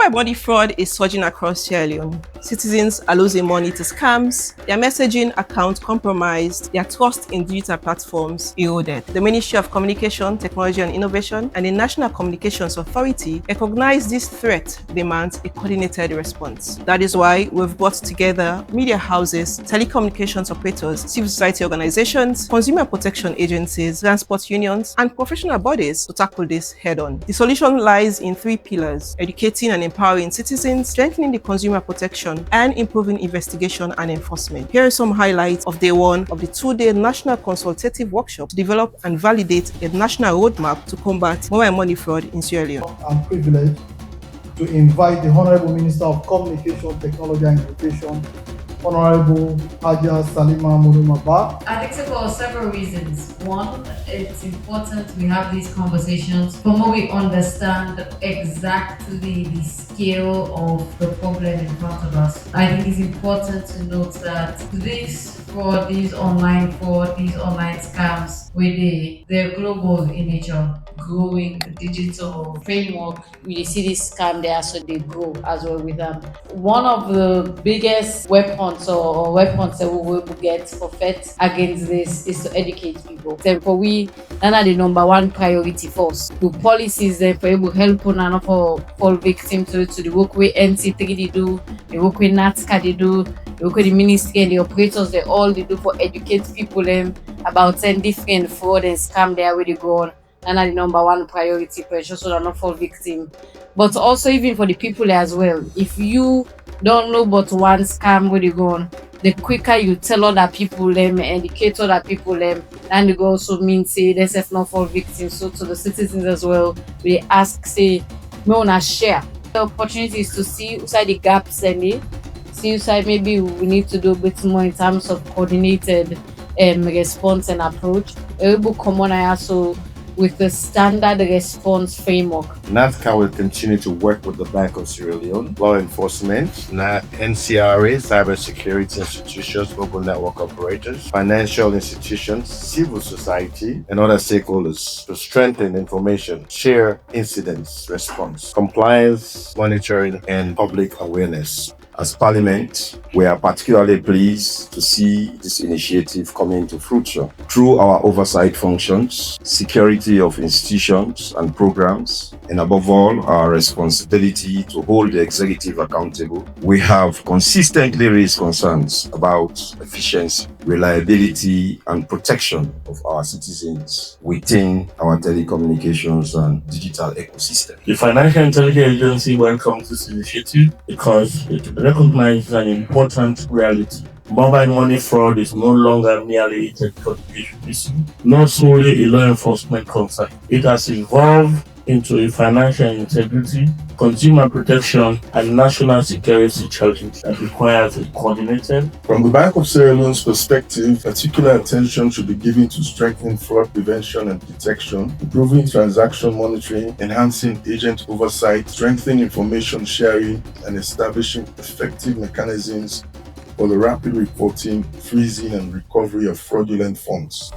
Mobile money fraud is surging across Sierra Leone. Citizens are losing money to scams, their messaging accounts compromised, their trust in digital platforms eroded. The Ministry of Communication, Technology and Innovation and the National Communications Authority recognize this threat demands a coordinated response. That is why we've brought together media houses, telecommunications operators, civil society organizations, consumer protection agencies, transport unions, and professional bodies to tackle this head-on. The solution lies in three pillars: educating and empowering citizens, strengthening the consumer protection, and improving investigation and enforcement. Here are some highlights of day one of the two-day national consultative workshop to develop and validate a national roadmap to combat mobile money fraud in Sierra Leone. I'm privileged to invite the Honorable Minister of Communication, Technology and Innovation, Honorable Haja Salima Mulumaba. I think so for several reasons. One, it's important we have these conversations from where we understand exactly the scale of the problem in front of us. I think it's important to note that this fraud, these online scams, they're global in nature. Growing digital framework, we see this scam there, so they grow as well with them. One of the biggest weapons that we will get for fight against this is to educate people. So for we, that are the number one priority for us. The policies that for able help on and for fall victims to the work with NC3 they do, the work with NaTCA they do, the work with the ministry and the operators they do for educate people about 10 different fraud and scam there where they go on. And the number one priority pressure so they're not fall victim. But also even for the people as well. If you don't know but one scam where they go on, the quicker you tell other people educate other people and it also means say themselves not fall victims. So to the citizens as well, we ask say we wanna share the opportunities to see inside the gaps and see inside maybe we need to do a bit more in terms of coordinated response and approach. Able common also with the standard response framework. NaTCA will continue to work with the Bank of Sierra Leone, law enforcement, NCRA, cybersecurity institutions, mobile network operators, financial institutions, civil society, and other stakeholders to strengthen information, share incidents response, compliance, monitoring, and public awareness. As Parliament, we are particularly pleased to see this initiative coming into fruition. Through our oversight functions, security of institutions and programs, and above all, our responsibility to hold the executive accountable, we have consistently raised concerns about efficiency, reliability, and protection of our citizens within our telecommunications and digital ecosystem. The Financial Intelligence Agency welcomes this initiative because it recognizes an important reality. Mobile money fraud is no longer merely a technical issue, not solely a law enforcement concern. It has evolved into a financial integrity, consumer protection, and national security challenge that requires a coordinated. From the Bank of Sierra Leone's perspective, particular attention should be given to strengthening fraud prevention and detection, improving transaction monitoring, enhancing agent oversight, strengthening information sharing, and establishing effective mechanisms for the rapid reporting, freezing, and recovery of fraudulent funds.